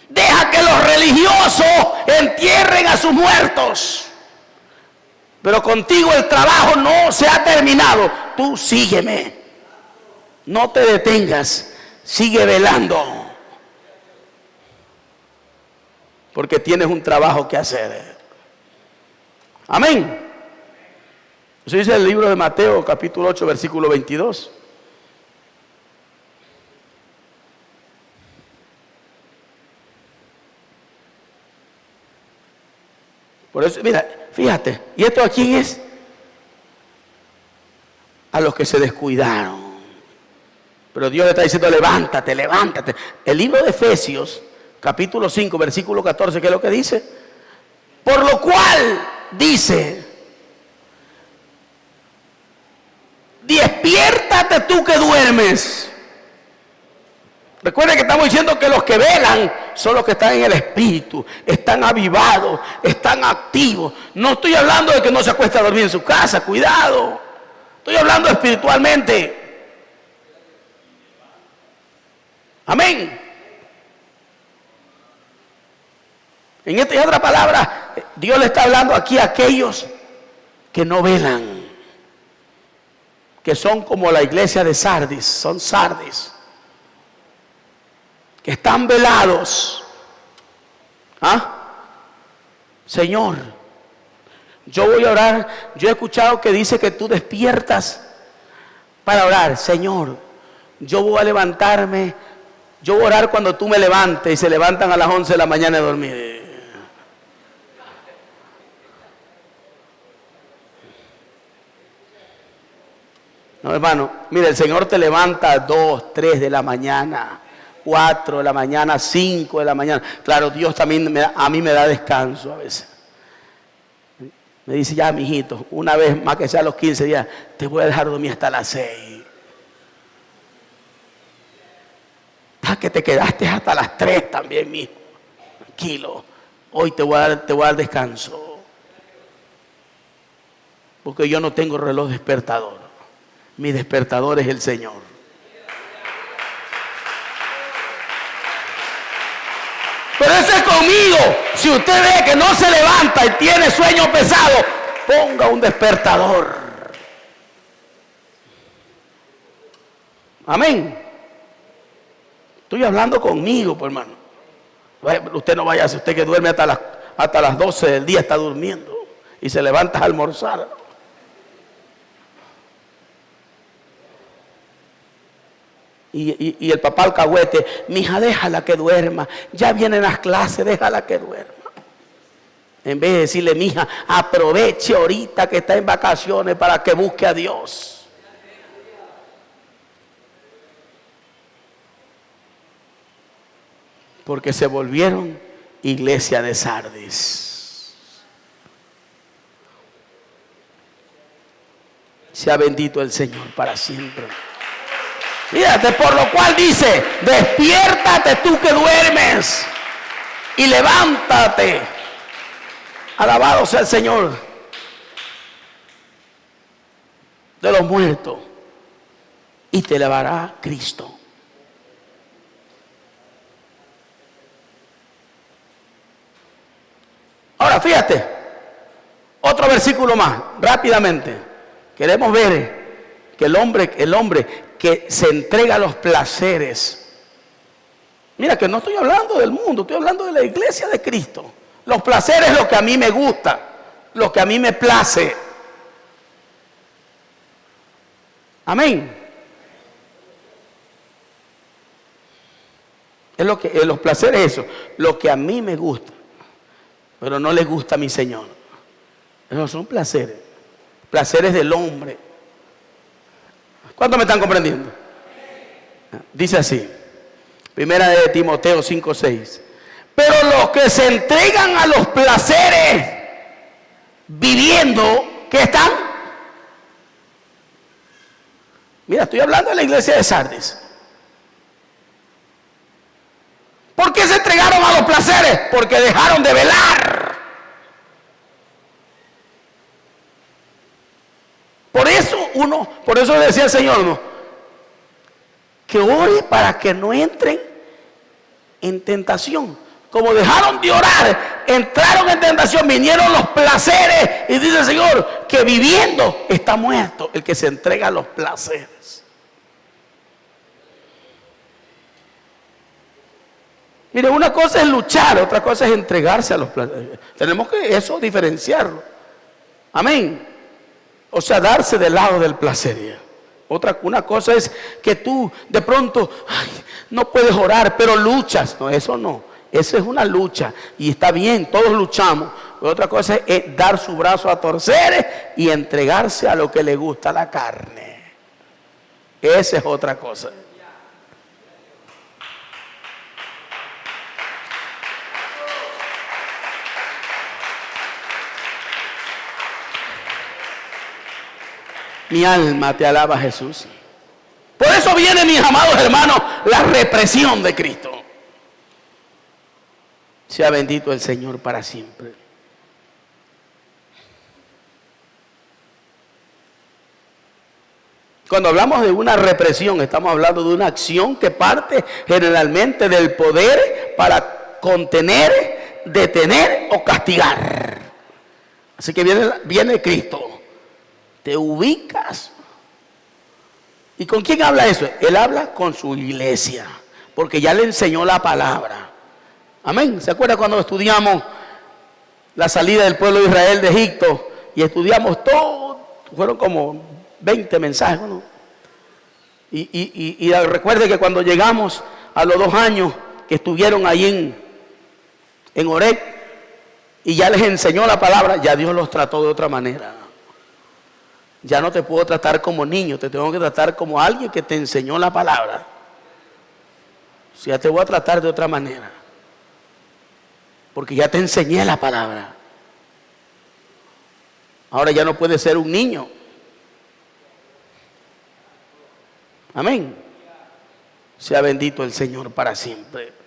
Deja que los religiosos entierren a sus muertos. Pero contigo el trabajo no se ha terminado. Tú sígueme. No te detengas. Sigue velando. Porque tienes un trabajo que hacer. Amén. Eso dice el libro de Mateo, capítulo 8, versículo 22. Por eso, mira, fíjate, ¿y esto a quién es? A los que se descuidaron. Pero Dios le está diciendo, levántate, levántate. El libro de Efesios, capítulo 5, versículo 14, ¿qué es lo que dice? Por lo cual, dice, despiértate tú que duermes. Recuerden que estamos diciendo que los que velan son los que están en el espíritu, están avivados, están activos. No estoy hablando de que no se acuesta a dormir en su casa, cuidado. Estoy hablando espiritualmente. Amén. En esta y otra palabra, Dios le está hablando aquí a aquellos que no velan, que son como la iglesia de Sardis, son Sardis, que están velados. Señor, yo voy a orar. Yo he escuchado que dice que tú despiertas para orar. Señor, yo voy a levantarme, yo voy a orar cuando tú me levantes. Y se levantan a las 11 de la mañana a dormir. No, hermano, mire, el Señor te levanta a 2, 3 de la mañana, 4 de la mañana, 5 de la mañana. Claro, Dios también a mí me da descanso a veces. Me dice, ya, mijito, una vez más que sea a los 15 días, te voy a dejar dormir hasta las 6. Que te quedaste hasta las 3 también, mijo. Tranquilo, hoy te voy a dar descanso. Porque yo no tengo reloj despertador. Mi despertador es el Señor. Pero ese es conmigo. Si usted ve que no se levanta y tiene sueño pesado, ponga un despertador. Amén. Estoy hablando conmigo, pues, hermano. Usted no vaya, si usted que duerme hasta las 12 del día está durmiendo y se levanta a almorzar. Y el papá alcahuete, mija, déjala que duerma, ya vienen las clases, déjala que duerma. En vez de decirle, mija, aproveche ahorita que está en vacaciones para que busque a Dios. Porque se volvieron iglesia de Sardis. Sea bendito el Señor para siempre. Fíjate, por lo cual dice, despiértate tú que duermes y levántate. Alabado sea el Señor de los muertos y te elevará Cristo. Ahora fíjate, otro versículo más, rápidamente. Queremos ver que el hombre que se entrega a los placeres. Mira que no estoy hablando del mundo, estoy hablando de la iglesia de Cristo. Los placeres es lo que a mí me gusta, lo que a mí me place. Amén. Es lo que los placeres es eso, lo que a mí me gusta, pero no le gusta a mi Señor. Esos son placeres, placeres del hombre. ¿Cuántos me están comprendiendo? Dice así, primera de Timoteo 5:6. Pero los que se entregan a los placeres viviendo, ¿qué están? Mira, estoy hablando de la iglesia de Sardis. ¿Por qué se entregaron a los placeres? Porque dejaron de velar. Por eso decía el Señor, ¿no? que ore para que no entren en tentación. Como dejaron de orar, entraron en tentación, vinieron los placeres. Y dice el Señor que viviendo está muerto el que se entrega a los placeres. Mire, una cosa es luchar, otra cosa es entregarse a los placeres. Tenemos que eso diferenciarlo. Amén. O sea, darse del lado del placer. Una cosa es que tú de pronto no puedes orar, pero luchas. No, eso no. Eso es una lucha y está bien, todos luchamos. Pero otra cosa es dar su brazo a torcer y entregarse a lo que le gusta la carne. Esa es otra cosa. Mi alma te alaba, Jesús. Por eso viene, mis amados hermanos, la represión de Cristo. Sea bendito el Señor para siempre. Cuando hablamos de una represión, estamos hablando de una acción que parte generalmente del poder para contener, detener o castigar. Así que viene Cristo. Te ubicas. ¿Y con quién habla eso? Él habla con su iglesia, porque ya le enseñó la palabra. Amén. ¿Se acuerda cuando estudiamos la salida del pueblo de Israel de Egipto? Y estudiamos todo, fueron como 20 mensajes, ¿no? Y recuerde que cuando llegamos a los 2 años que estuvieron ahí en Horeb, y ya les enseñó la palabra, ya Dios los trató de otra manera. Ya no te puedo tratar como niño, te tengo que tratar como alguien que te enseñó la palabra. O sea, te voy a tratar de otra manera, porque ya te enseñé la palabra. Ahora ya no puedes ser un niño. Amén. Sea bendito el Señor para siempre.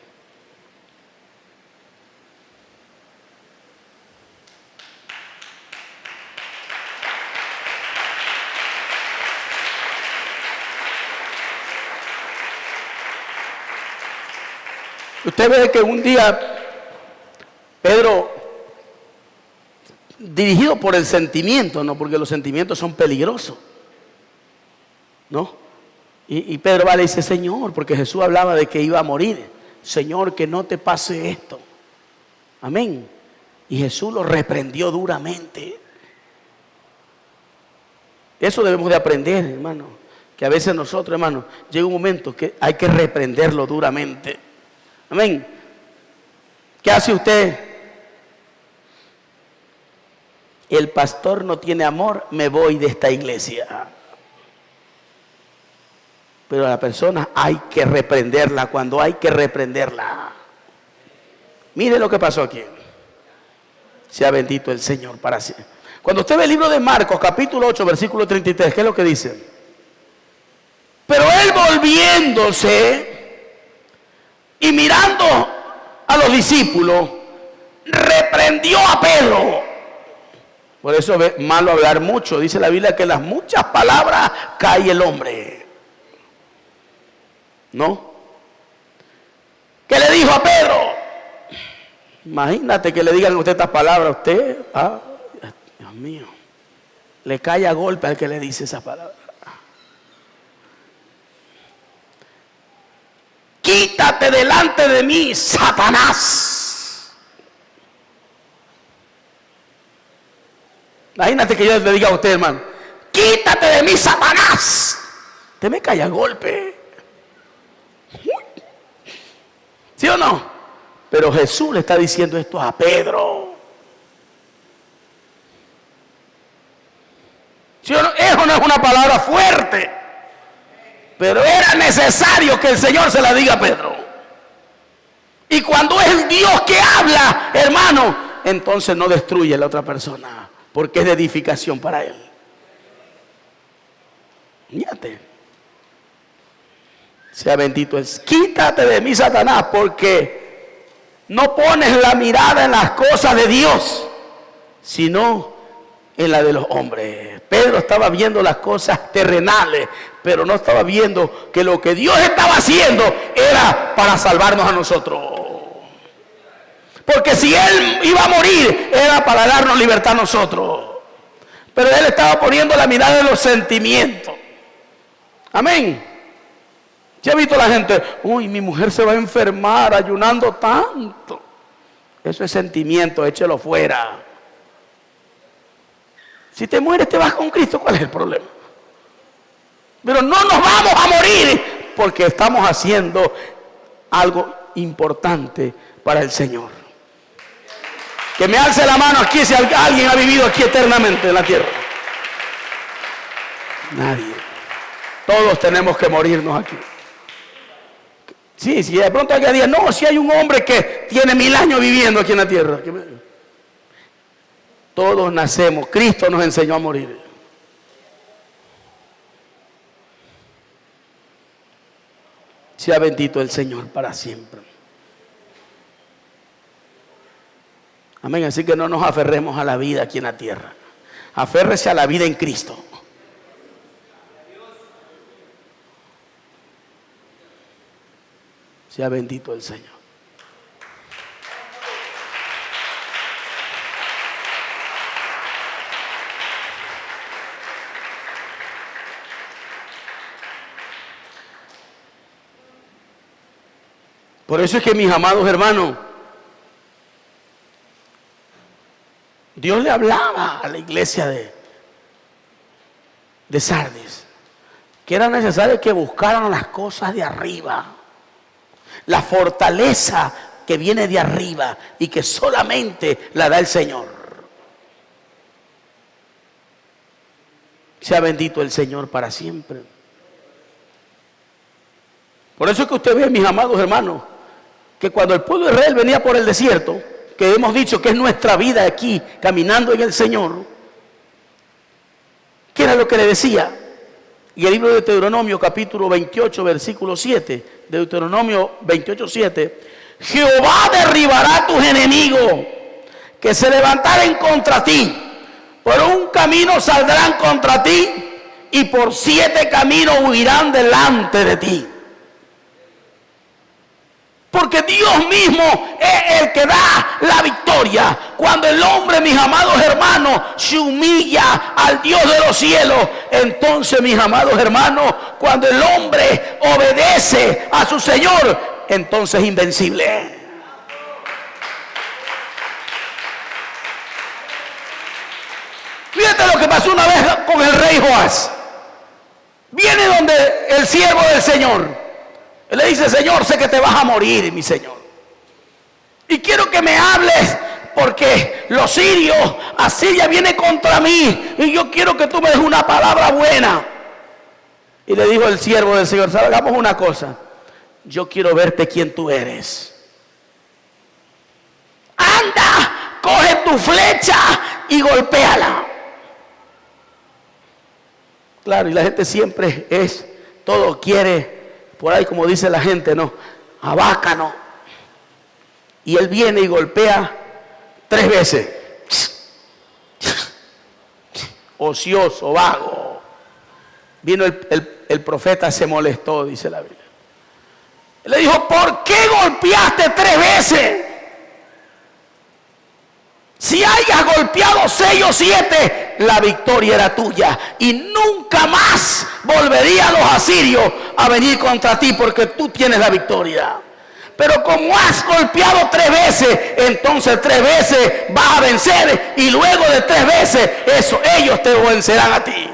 Usted ve que un día Pedro, dirigido por el sentimiento, no, porque los sentimientos son peligrosos, ¿no? Y Pedro va y le dice: Señor, porque Jesús hablaba de que iba a morir. Señor, que no te pase esto. Amén. Y Jesús lo reprendió duramente. Eso debemos de aprender, hermano. Que a veces nosotros, hermano, llega un momento que hay que reprenderlo duramente. Amén. ¿Qué hace usted? El pastor no tiene amor, me voy de esta iglesia. Pero a la persona hay que reprenderla cuando hay que reprenderla. Mire lo que pasó aquí. Sea bendito el Señor para siempre. Cuando usted ve el libro de Marcos, capítulo 8, versículo 33, ¿qué es lo que dice? Pero él, volviéndose y mirando a los discípulos, reprendió a Pedro. Por eso es malo hablar mucho. Dice la Biblia que en las muchas palabras cae el hombre. ¿No? ¿Qué le dijo a Pedro? Imagínate que le digan a usted estas palabras a usted. Dios mío. Le cae a golpe al que le dice esas palabras. Quítate delante de mí, Satanás. Imagínate que yo le diga a usted, hermano: quítate de mí, Satanás. Usted me cae a golpe. ¿Sí o no? Pero Jesús le está diciendo esto a Pedro. ¿Sí o no? Eso no es una palabra fuerte, pero era necesario que el Señor se la diga a Pedro. Y cuando es Dios que habla, hermano, entonces no destruye a la otra persona, porque es de edificación para él. Fíjate. Sea bendito es. Quítate de mí, Satanás, porque no pones la mirada en las cosas de Dios, sino en la de los hombres. Pedro estaba viendo las cosas terrenales, pero no estaba viendo que lo que Dios estaba haciendo era para salvarnos a nosotros. Porque si Él iba a morir, era para darnos libertad a nosotros. Pero Él estaba poniendo la mirada en los sentimientos. Amén. ¿Ya ha visto la gente? Uy, mi mujer se va a enfermar ayunando tanto. Eso es sentimiento, échelo fuera. Si te mueres, te vas con Cristo, ¿cuál es el problema? Pero no nos vamos a morir porque estamos haciendo algo importante para el Señor. Que me alce la mano aquí si alguien ha vivido aquí eternamente en la tierra. Nadie. Todos tenemos que morirnos aquí. Sí, si de pronto alguien diga, no, si hay un hombre que tiene 1000 años viviendo aquí en la tierra. Todos nacemos, Cristo nos enseñó a morir. Sea bendito el Señor para siempre. Amén, así que no nos aferremos a la vida aquí en la tierra. Aférrese a la vida en Cristo. Sea bendito el Señor. Por eso es que, mis amados hermanos, Dios le hablaba a la iglesia de Sardis que era necesario que buscaran las cosas de arriba, la fortaleza que viene de arriba y que solamente la da el Señor. Sea bendito el Señor para siempre. Por eso es que usted ve, mis amados hermanos, que cuando el pueblo de Israel venía por el desierto, que hemos dicho que es nuestra vida aquí, caminando en el Señor, ¿qué era lo que le decía? Y el libro de Deuteronomio, capítulo 28, versículo 7, Deuteronomio 28, 7, Jehová derribará a tus enemigos que se levantaren contra ti. Por un camino saldrán contra ti y por 7 caminos huirán delante de ti. Porque Dios mismo es el que da la victoria. Cuando el hombre, mis amados hermanos, se humilla al Dios de los cielos, entonces, mis amados hermanos, cuando el hombre obedece a su Señor, entonces es invencible. Fíjate lo que pasó una vez con el rey Joás. Viene donde el siervo del Señor. Él le dice, Señor, sé que te vas a morir, mi Señor. Y quiero que me hables porque los sirios, Asiria viene contra mí. Y yo quiero que tú me des una palabra buena. Y le dijo el siervo del Señor, ¿sabes? Hagamos una cosa. Yo quiero verte quién tú eres. Anda, coge tu flecha y golpéala. Claro, y la gente siempre todo quiere. Por ahí, como dice la gente, no, abácano. Y él viene y golpea 3 veces. Ocioso, vago. Vino el profeta, se molestó, dice la Biblia. Le dijo, ¿por qué golpeaste 3 veces? Si hayas golpeado 6 o 7, la victoria era tuya. Y nunca más volverían los asirios a venir contra ti porque tú tienes la victoria. Pero como has golpeado 3 veces, entonces 3 veces vas a vencer. Y luego de 3 veces, ellos te vencerán a ti.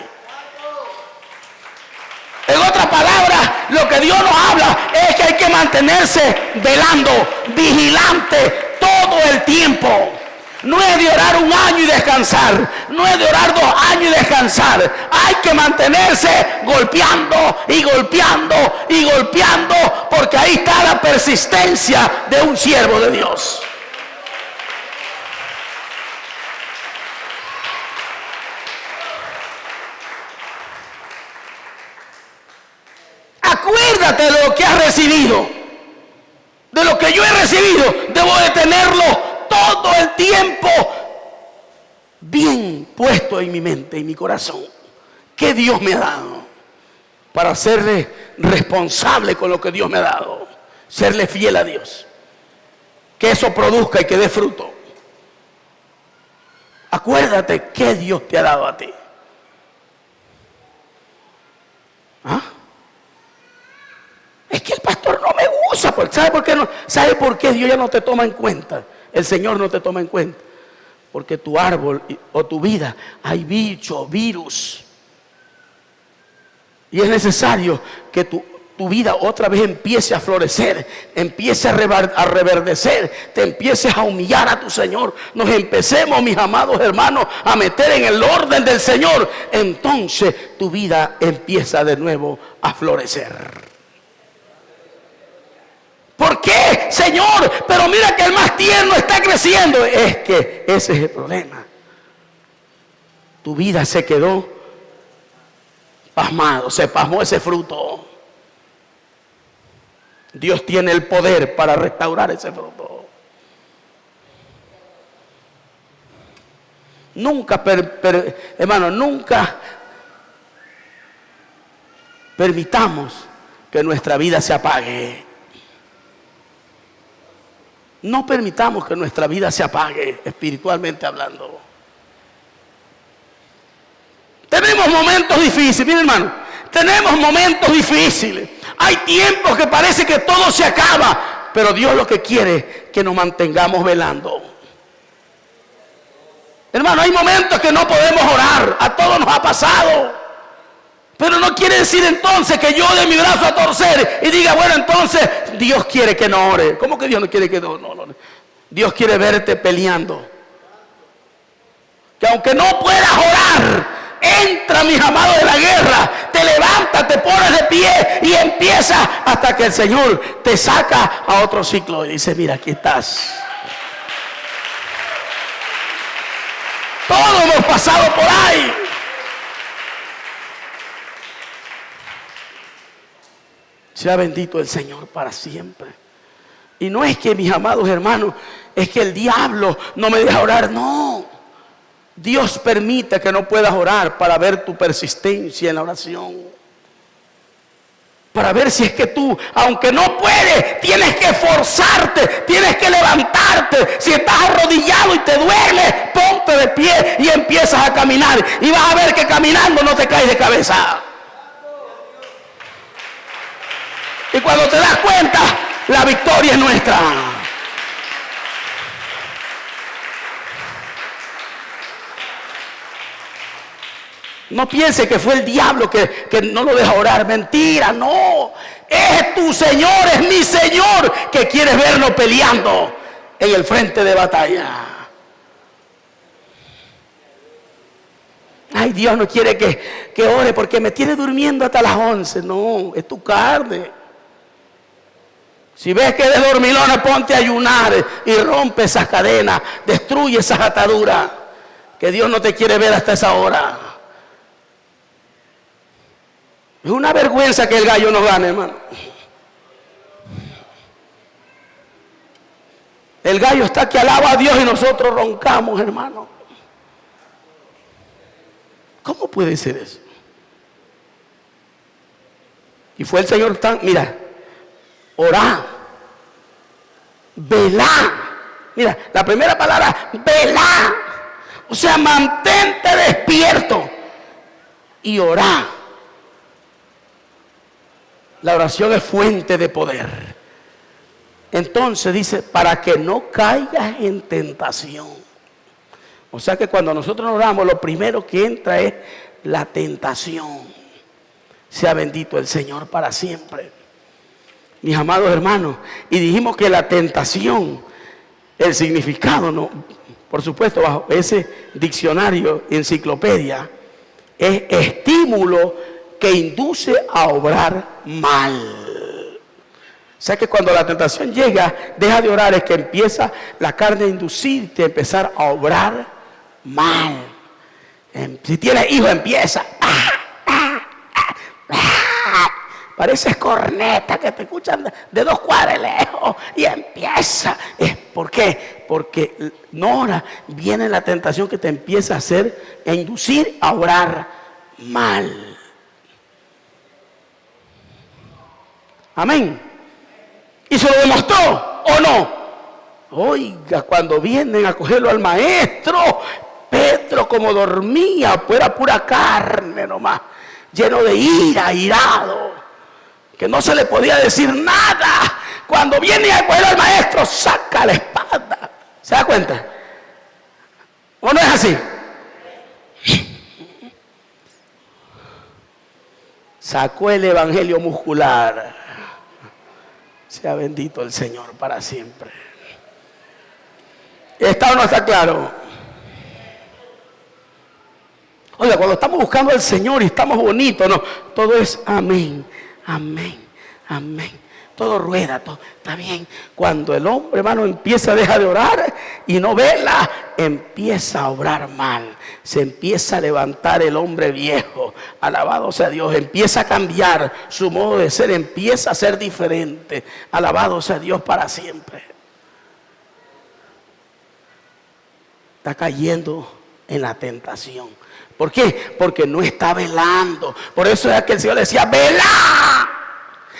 En otras palabras, lo que Dios nos habla es que hay que mantenerse velando, vigilante todo el tiempo. No es de orar 1 año y descansar. No es de orar 2 años y descansar. Hay que mantenerse golpeando y golpeando y golpeando, porque ahí está la persistencia de un siervo de Dios. Acuérdate de lo que has recibido. De lo que yo he recibido, debo de tenerlo todo el tiempo bien puesto en mi mente y mi corazón. Que Dios me ha dado. para serle responsable con lo que Dios me ha dado. Serle fiel a Dios. Que eso produzca y que dé fruto. Acuérdate que Dios te ha dado a ti. ¿Ah? Es que el pastor no me usa. ¿Sabe por qué no? ¿Sabe por qué Dios ya no te toma en cuenta? El Señor no te toma en cuenta. Porque tu árbol o tu vida hay bicho, virus. Y es necesario que tu vida otra vez empiece a florecer, empiece a reverdecer, te empieces a humillar a tu Señor. Nos empecemos, mis amados hermanos, a meter en el orden del Señor. Entonces tu vida empieza de nuevo a florecer. ¿Por qué, Señor? Pero mira que el más tierno está creciendo. Es que ese es el problema. Tu vida se quedó pasmado, se pasmó ese fruto. Dios tiene el poder para restaurar ese fruto. Nunca, hermano, nunca permitamos que nuestra vida se apague. No permitamos que nuestra vida se apague, espiritualmente hablando. Tenemos momentos difíciles, miren, hermano, tenemos momentos difíciles. Hay tiempos que parece que todo se acaba, pero Dios lo que quiere es que nos mantengamos velando. Hermano, hay momentos que no podemos orar, a todos nos ha pasado. Pero no quiere decir entonces que yo dé mi brazo a torcer y diga, bueno, entonces Dios quiere que no ore. ¿Cómo que Dios no quiere que no ore? Dios quiere verte peleando. Que aunque no puedas orar, entra, mis amados, de la guerra, te levantas, te pones de pie y empiezas hasta que el Señor te saca a otro ciclo y dice, mira, aquí estás. Todos hemos pasado por ahí. Sea bendito el Señor para siempre. Y no es que, mis amados hermanos, es que el diablo no me deja orar, no. Dios permite que no puedas orar para ver tu persistencia en la oración. Para ver si es que tú, aunque no puedes, tienes que esforzarte, tienes que levantarte. Si estás arrodillado y te duele, ponte de pie y empiezas a caminar. Y vas a ver que caminando no te caes de cabeza. Y cuando te das cuenta, la victoria es nuestra. No piense que fue el diablo que no lo deja orar. Mentira, no. Es tu Señor, es mi Señor que quiere verlo peleando en el frente de batalla. Ay, Dios no quiere que ore porque me tiene durmiendo hasta las 11. No, es tu carne. Si ves que de dormilona, ponte a ayunar y rompe esas cadenas, destruye esas ataduras, que Dios no te quiere ver hasta esa hora. Es una vergüenza que el gallo no gane, hermano. El gallo está que alaba a Dios y nosotros roncamos, hermano. ¿Cómo puede ser eso? Y fue el Señor tan, mira, orá, velá. Mira, la primera palabra, velá. O sea, mantente despierto y orá. La oración es fuente de poder. Entonces dice, para que no caigas en tentación. O sea que cuando nosotros oramos, lo primero que entra es la tentación. Sea bendito el Señor para siempre. Mis amados hermanos, y dijimos que la tentación, el significado, no, por supuesto, bajo ese diccionario, enciclopedia, es estímulo que induce a obrar mal. O sea que cuando la tentación llega, deja de orar, es que empieza la carne a inducirte a empezar a obrar mal. Si tienes hijos, empieza. Pareces corneta que te escuchan de 2 cuadras lejos y empieza. ¿Por qué? Porque no ora, viene la tentación que te empieza a hacer, a inducir a orar mal. Amén. ¿Y se lo demostró o no? Oiga, cuando vienen a cogerlo al maestro, Pedro como dormía, pues era pura carne nomás, lleno de ira, irado, que no se le podía decir nada. Cuando viene a coger al maestro, saca la espada. ¿Se da cuenta? ¿O no es así? Sacó el evangelio muscular. Sea bendito el Señor para siempre. ¿Está o no está claro? Oiga, cuando estamos buscando al Señor y estamos bonitos, no, todo es amén, amén, amén. Todo rueda, todo está bien. Cuando el hombre, hermano, empieza a dejar de orar y no vela, empieza a obrar mal. Se empieza a levantar el hombre viejo. Alabado sea Dios. Empieza a cambiar su modo de ser. Empieza a ser diferente. Alabado sea Dios para siempre. Está cayendo en la tentación. ¿Por qué? Porque no está velando. Por eso es que el Señor le decía, vela.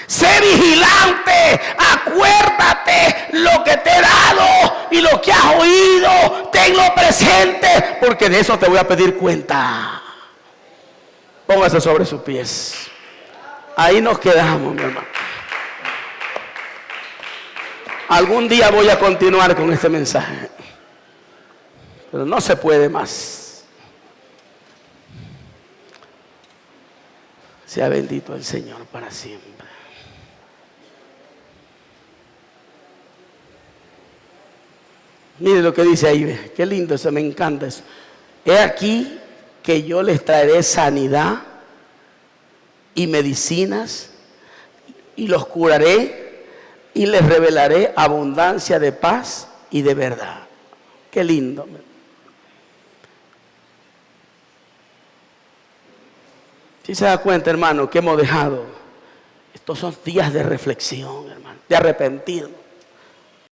Sé vigilante, acuérdate lo que te he dado y lo que has oído, tenlo presente, porque de eso te voy a pedir cuenta. Póngase sobre sus pies. Ahí nos quedamos, mi hermano. Algún día voy a continuar con este mensaje, pero no se puede más. Sea bendito el Señor para siempre. Mire lo que dice ahí, qué lindo eso, me encanta eso. He aquí que yo les traeré sanidad y medicinas y los curaré y les revelaré abundancia de paz y de verdad. Qué lindo. Si se da cuenta, hermano, que hemos dejado. Estos son días de reflexión, hermano, de arrepentirnos.